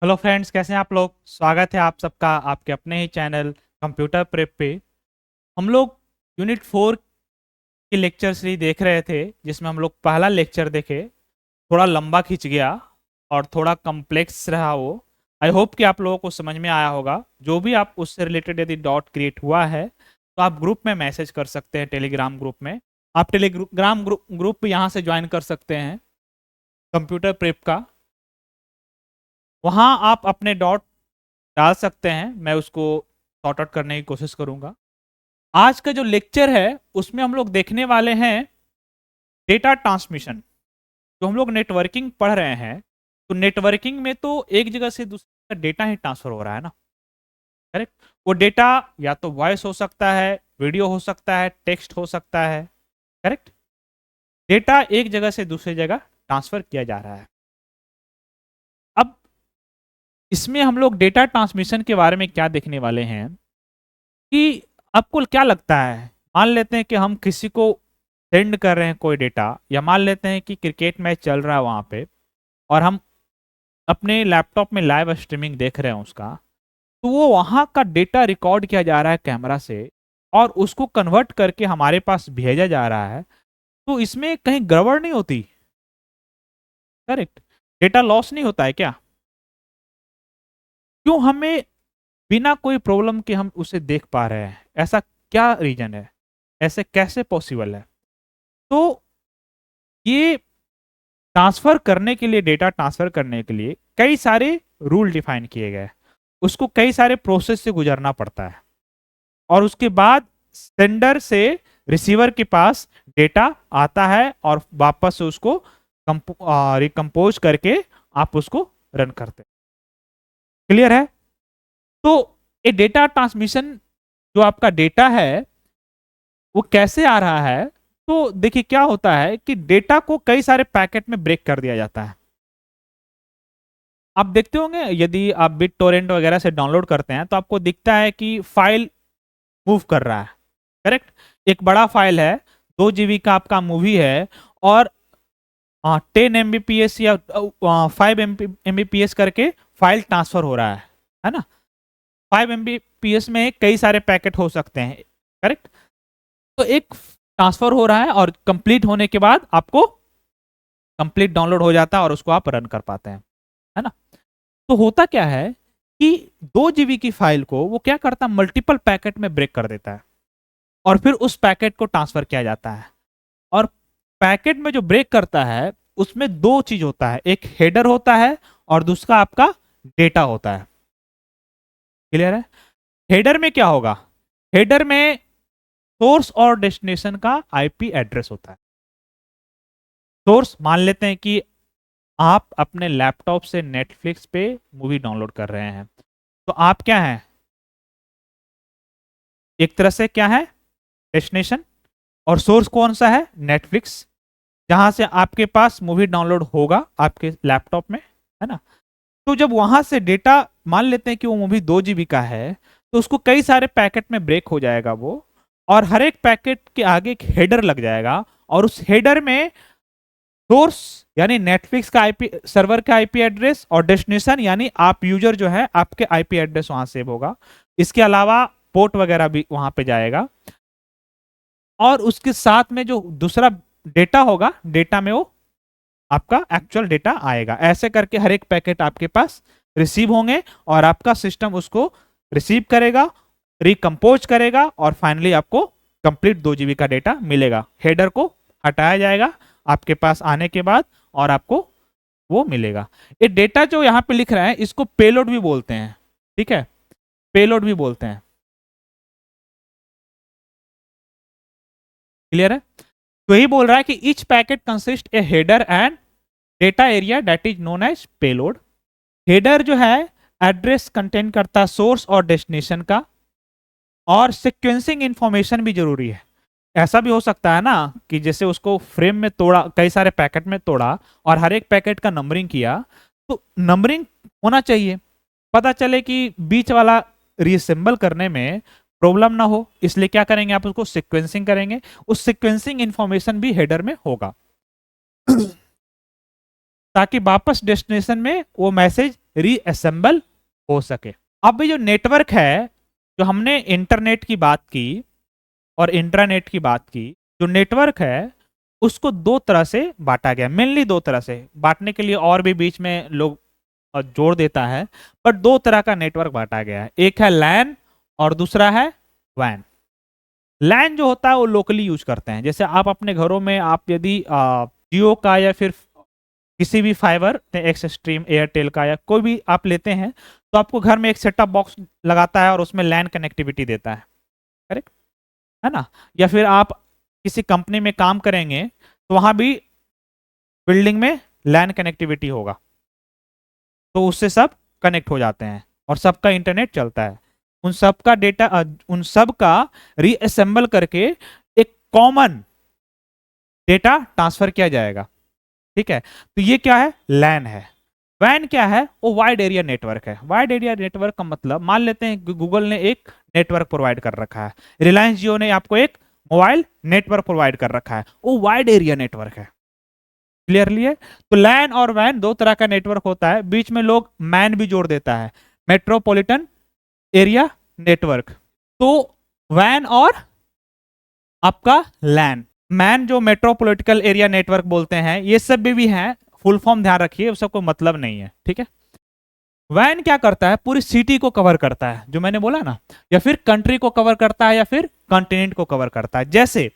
Hello friends, कैसे हैं आप लोग। स्वागत है आप सबका आपके अपने ही चैनल कंप्यूटर प्रेप पे। हम लोग यूनिट 4 की लेक्चर सीरीज देख रहे थे, जिसमें हम लोग पहला लेक्चर देखे। थोड़ा लंबा खिंच गया और थोड़ा कॉम्प्लेक्स रहा वो। आई होप कि आप लोगों को समझ में आया होगा। जो भी आप उससे रिलेटेड यदि डाउट क्रिएट हुआ है तो आप ग्रुप में मैसेज कर सकते हैं, टेलीग्राम ग्रुप में। आप टेलीग्राम ग्रुप यहाँ से ज्वाइन कर सकते हैं कंप्यूटर प्रेप का। वहाँ आप अपने डाउट डाल सकते हैं, मैं उसको सॉर्ट आउट करने की कोशिश करूंगा। आज का जो लेक्चर है उसमें हम लोग देखने वाले हैं डेटा ट्रांसमिशन। जो हम लोग नेटवर्किंग पढ़ रहे हैं, तो नेटवर्किंग में तो एक जगह से दूसरे का डेटा ही ट्रांसफर हो रहा है ना। करेक्ट। वो डेटा या तो वॉइस हो सकता है, वीडियो हो सकता है, टेक्स्ट हो सकता है। करेक्ट। डेटा एक जगह से दूसरी जगह ट्रांसफर किया जा रहा है। अब इसमें हम लोग डेटा ट्रांसमिशन के बारे में क्या देखने वाले हैं कि आपको क्या लगता है। मान लेते हैं कि हम किसी को सेंड कर रहे हैं कोई डेटा, या मान लेते हैं कि क्रिकेट मैच चल रहा है वहां पे और हम अपने लैपटॉप में लाइव स्ट्रीमिंग देख रहे हैं उसका। तो वो वहां का डेटा रिकॉर्ड किया जा रहा है कैमरा से और उसको कन्वर्ट करके हमारे पास भेजा जा रहा है। तो इसमें कहीं गड़बड़ नहीं होती। करेक्ट। डेटा लॉस नहीं होता है क्या? क्यों हमें बिना कोई प्रॉब्लम के हम उसे देख पा रहे हैं? ऐसा क्या रीजन है? ऐसे कैसे पॉसिबल है? तो ये ट्रांसफर करने के लिए, डेटा ट्रांसफर करने के लिए कई सारे रूल डिफाइन किए गए। उसको कई सारे प्रोसेस से गुजरना पड़ता है और उसके बाद सेंडर से रिसीवर के पास डेटा आता है और वापस से उसको रिकम्पोज करके आप उसको रन करते हैं। क्लियर है? तो ये डेटा ट्रांसमिशन, जो आपका डेटा है वो कैसे आ रहा है? तो देखिए क्या होता है कि डेटा को कई सारे पैकेट में ब्रेक कर दिया जाता है। आप देखते होंगे, यदि आप बिट टोरेंट वगैरह से डाउनलोड करते हैं तो आपको दिखता है कि फाइल मूव कर रहा है। करेक्ट। एक बड़ा फाइल है, 2 GB का आपका मूवी है, और 10 MBPS या 5 MBPS करके फाइल ट्रांसफर हो रहा है ना। 5 MBPS में कई सारे पैकेट हो सकते हैं। करेक्ट। तो एक ट्रांसफर हो रहा है और कंप्लीट होने के बाद आपको कंप्लीट डाउनलोड हो जाता है और उसको आप रन कर पाते हैं, है ना। तो होता क्या है कि 2 GB की फाइल को वो क्या करता है, मल्टीपल पैकेट में ब्रेक कर देता है और फिर उस पैकेट को ट्रांसफर किया जाता है। और पैकेट में जो ब्रेक करता है उसमें दो चीज होता है, एक हेडर होता है और दूसरा आपका डेटा होता है। क्लियर है? हेडर में क्या होगा? हेडर में सोर्स और डेस्टिनेशन का आईपी एड्रेस होता है। सोर्स मान लेते हैं कि आप अपने लैपटॉप से नेटफ्लिक्स पे मूवी डाउनलोड कर रहे हैं, तो आप क्या हैं, एक तरह से क्या है, डेस्टिनेशन। और सोर्स कौन सा है? नेटफ्लिक्स, जहां से आपके पास मूवी डाउनलोड होगा आपके लैपटॉप में, है ना। तो जब वहां से डेटा, मान लेते हैं कि वो मूवी 2 GB का है, तो उसको कई सारे पैकेट में ब्रेक हो जाएगा वो, और हर एक पैकेट के आगे एक हेडर लग जाएगा और उस हेडर में सोर्स यानी नेटफ्लिक्स का आईपी सर्वर का आईपी एड्रेस और डेस्टिनेशन यानी आप यूजर जो है आपके आईपी एड्रेस वहां सेव होगा। इसके अलावा पोर्ट वगैरह भी वहां पे जाएगा और उसके साथ में जो दूसरा डेटा होगा, डेटा में वो आपका एक्चुअल डेटा आएगा। ऐसे करके हर एक पैकेट आपके पास रिसीव होंगे और आपका सिस्टम उसको रिसीव करेगा, रिकम्पोज करेगा और फाइनली आपको कंप्लीट 2 GB का डेटा मिलेगा। हेडर को हटाया जाएगा आपके पास आने के बाद और आपको वो मिलेगा। ये डेटा जो यहाँ पे लिख रहे हैं इसको पेलोड भी बोलते हैं। ठीक है, पेलोड भी बोलते हैं। क्लियर है? तो यही बोल रहा है कि each packet consist a header and data area that is known as payload. Header जो है एड्रेस कंटेन करता है सोर्स और डेस्टिनेशन का, और सिक्वेंसिंग इंफॉर्मेशन भी जरूरी है। ऐसा भी हो सकता है ना कि जैसे उसको फ्रेम में तोड़ा, कई सारे पैकेट में तोड़ा और हर एक पैकेट का नंबरिंग किया, तो नंबरिंग होना चाहिए, पता चले कि बीच वाला रीअसेंबल करने में प्रॉब्लम ना हो। इसलिए क्या करेंगे, आप उसको सिक्वेंसिंग करेंगे। उस सिक्वेंसिंग इंफॉर्मेशन भी हेडर में होगा ताकि वापस डेस्टिनेशन में वो मैसेज रीअसेंबल हो सके। अब ये जो नेटवर्क है, जो हमने इंटरनेट की बात की और इंट्रानेट की बात की, जो नेटवर्क है उसको दो तरह से बांटा गया, मेनली दो तरह से। बांटने के लिए और भी बीच में लोग जोड़ देता है, पर दो तरह का नेटवर्क बांटा गया है। एक है लैन और दूसरा है वैन। लैन जो होता है वो लोकली यूज करते हैं, जैसे आप अपने घरों में आप यदि जियो का या फिर किसी भी फाइबर एक्स स्ट्रीम एयरटेल का या कोई भी आप लेते हैं, तो आपको घर में एक सेटअप बॉक्स लगाता है और उसमें लैन कनेक्टिविटी देता है, करेक्ट है ना। या फिर आप किसी कंपनी में काम करेंगे तो वहां भी बिल्डिंग में लैन कनेक्टिविटी होगा, तो उससे सब कनेक्ट हो जाते हैं और सबका इंटरनेट चलता है। उन सब का डेटा, उन सब का रीअसेंबल करके एक कॉमन डेटा ट्रांसफर किया जाएगा, ठीक है। तो ये क्या है, लैन है। वैन क्या है, वो वाइड एरिया नेटवर्क है। वाइड एरिया नेटवर्क का मतलब, मान लेते हैं गूगल ने एक नेटवर्क प्रोवाइड कर रखा है, रिलायंस जियो ने आपको एक मोबाइल नेटवर्क प्रोवाइड कर रखा है, वो वाइड एरिया नेटवर्क है। क्लियरली है। तो लैन और वैन दो तरह का नेटवर्क होता है, बीच में लोग मैन भी जोड़ देता है, मेट्रोपॉलिटन एरिया नेटवर्क। तो वैन और आपका लैन, मैन जो मेट्रोपॉलिटिकल एरिया नेटवर्क बोलते हैं, ये सब भी हैं, फुल फॉर्म ध्यान रखिए, उसका कोई मतलब नहीं है, ठीक है। वैन क्या करता है, पूरी सिटी को कवर करता है, जो मैंने बोला ना, या फिर कंट्री को कवर करता है या फिर कॉन्टिनेंट को कवर करता है। जैसे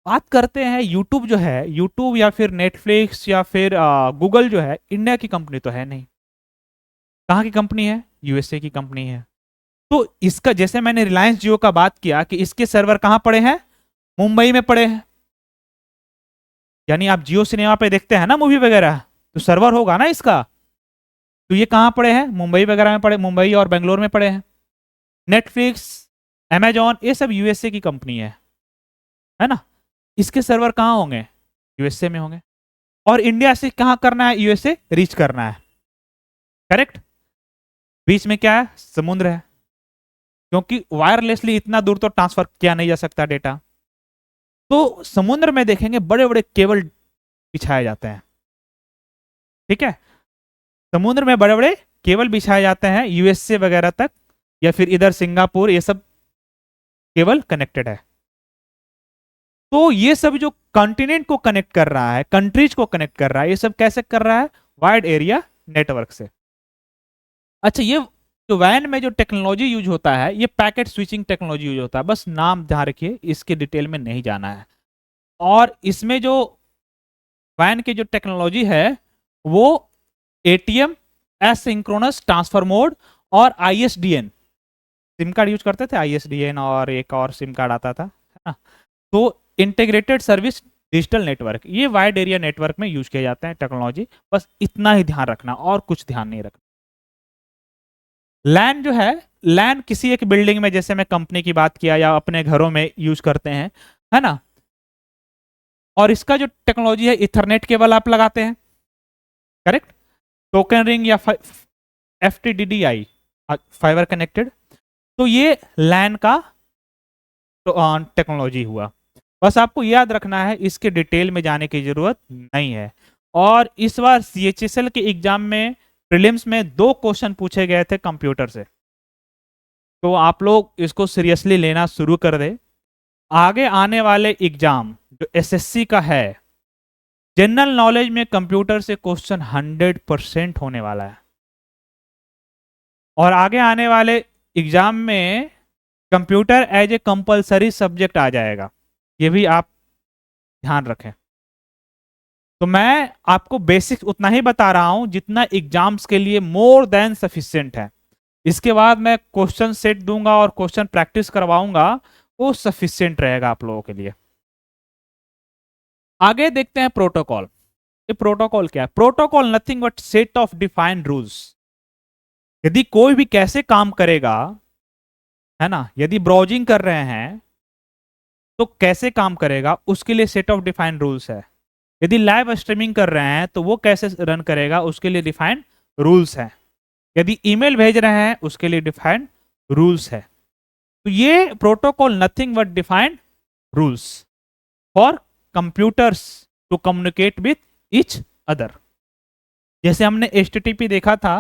बात करते हैं यूट्यूब जो है, यूट्यूब या फिर नेटफ्लिक्स या फिर गूगल जो है, इंडिया की कंपनी तो है नहीं। कहाँ की कंपनी है, यूएसए की कंपनी है। तो इसका, जैसे मैंने रिलायंस जियो का बात किया कि इसके सर्वर कहां पड़े हैं, मुंबई में पड़े हैं। यानी आप जियो सिनेमा पे देखते हैं ना मूवी वगैरह, तो सर्वर होगा ना इसका, तो ये कहां पड़े हैं, मुंबई वगैरह में पड़े, मुंबई और बेंगलोर में पड़े हैं। नेटफ्लिक्स, अमेजॉन, ये सब यूएसए की कंपनी है ना। इसके सर्वर कहां होंगे, यूएसए में होंगे। और इंडिया से कहां करना है, यूएसए रीच करना है, करेक्ट। बीच में क्या है, समुद्र है, क्योंकि वायरलेसली इतना दूर तो ट्रांसफर किया नहीं जा सकता डेटा। तो समुद्र में देखेंगे बड़े बड़े केबल बिछाए जाते हैं, ठीक है। समुद्र में बड़े बड़े केबल बिछाए जाते हैं यूएसए वगैरह तक, या फिर इधर सिंगापुर, ये सब केबल कनेक्टेड है। तो ये सब जो कॉन्टिनेंट को कनेक्ट कर रहा है, कंट्रीज को कनेक्ट कर रहा है, ये सब कैसे कर रहा है, वाइड एरिया नेटवर्क से। अच्छा, ये जो वैन में जो टेक्नोलॉजी यूज होता है, ये पैकेट स्विचिंग टेक्नोलॉजी यूज होता है, बस नाम ध्यान रखिए, इसके डिटेल में नहीं जाना है। और इसमें जो वैन की जो टेक्नोलॉजी है, वो एटीएम, एसिंक्रोनस ट्रांसफर मोड और आईएसडीएन, सिम कार्ड यूज करते थे, आईएसडीएन और एक और सिम कार्ड आता था, है ना। तो इंटीग्रेटेड सर्विस डिजिटल नेटवर्क, ये वाइड एरिया नेटवर्क में यूज किए जाते हैं टेक्नोलॉजी, बस इतना ही ध्यान रखना और कुछ ध्यान नहीं रखना। लैन जो है, लैन किसी एक बिल्डिंग में, जैसे मैं कंपनी की बात किया या अपने घरों में यूज करते हैं, है ना। और इसका जो टेक्नोलॉजी है, इथरनेट केबल आप लगाते हैं, करेक्ट। टोकन रिंग या FTDDI, फाइबर कनेक्टेड। तो ये लैन का टेक्नोलॉजी हुआ। बस आपको याद रखना है, इसके डिटेल में जाने की जरूरत नहीं है। और इस बार CHSL के एग्जाम में प्रीलिम्स में 2 क्वेश्चन पूछे गए थे कंप्यूटर से, तो आप लोग इसको सीरियसली लेना शुरू कर दे। आगे आने वाले एग्जाम जो SSC का है, जनरल नॉलेज में कंप्यूटर से क्वेश्चन 100% होने वाला है। और आगे आने वाले एग्जाम में computer as a compulsory subject आ जाएगा, ये भी आप ध्यान रखें। तो मैं आपको बेसिक उतना ही बता रहा हूं जितना एग्जाम्स के लिए मोर देन सफिशिएंट है। इसके बाद मैं क्वेश्चन सेट दूंगा और क्वेश्चन प्रैक्टिस करवाऊंगा, वो सफिशिएंट रहेगा आप लोगों के लिए। आगे देखते हैं प्रोटोकॉल। ये प्रोटोकॉल क्या है, protocol nothing but set of defined rules. यदि कोई भी कैसे काम करेगा, है ना, यदि ब्राउजिंग कर रहे हैं तो कैसे काम करेगा, उसके लिए सेट ऑफ डिफाइंड रूल्स है। यदि लाइव स्ट्रीमिंग कर रहे हैं तो वो कैसे रन करेगा, उसके लिए डिफाइंड रूल्स है। यदि ईमेल भेज रहे हैं उसके लिए डिफाइंड रूल्स है। तो ये protocol nothing but defined rules for computers to communicate with each other. जैसे हमने HTTP देखा था,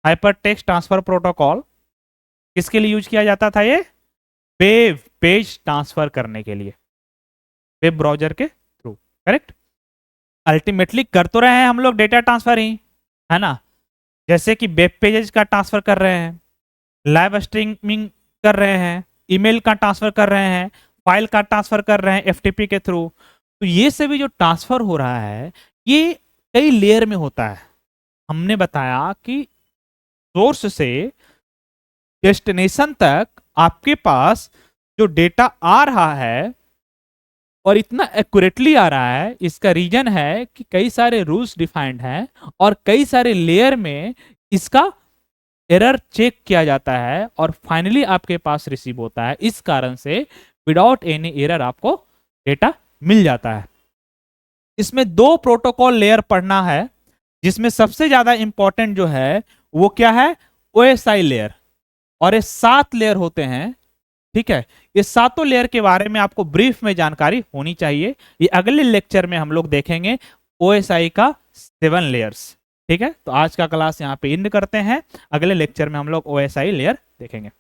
हाइपर टेक्स्ट ट्रांसफर प्रोटोकॉल, किसके लिए यूज किया जाता था? ये वेब पेज ट्रांसफर करने के लिए, वेब ब्राउजर के थ्रू, करेक्ट। अल्टीमेटली कर तो रहे हैं हम लोग डेटा ट्रांसफर ही, है ना। जैसे कि वेब पेजेस का ट्रांसफर कर रहे हैं, लाइव स्ट्रीमिंग कर रहे हैं, ईमेल का ट्रांसफर कर रहे हैं, फाइल का ट्रांसफर कर रहे हैं FTP के थ्रू। तो ये सभी जो ट्रांसफर हो रहा है ये कई लेयर में होता है। हमने बताया कि सोर्स से डेस्टिनेशन तक आपके पास जो डेटा आ रहा है और इतना एक्यूरेटली आ रहा है, इसका रीजन है कि कई सारे रूल्स डिफाइंड हैं और कई सारे लेयर में इसका एरर चेक किया जाता है और फाइनली आपके पास रिसीव होता है। इस कारण से विदाउट एनी एरर आपको डेटा मिल जाता है। इसमें 2 प्रोटोकॉल लेयर पढ़ना है, जिसमें सबसे ज्यादा इंपॉर्टेंट जो है वो क्या है? OSI layer. और ये 7 लेयर होते हैं, ठीक है। ये सातों लेयर के बारे में आपको ब्रीफ में जानकारी होनी चाहिए। ये अगले लेक्चर में हम लोग देखेंगे OSI का 7 लेयर्स, ठीक है। तो आज का क्लास यहाँ पे एंड करते हैं, अगले लेक्चर में हम लोग OSI लेयर देखेंगे।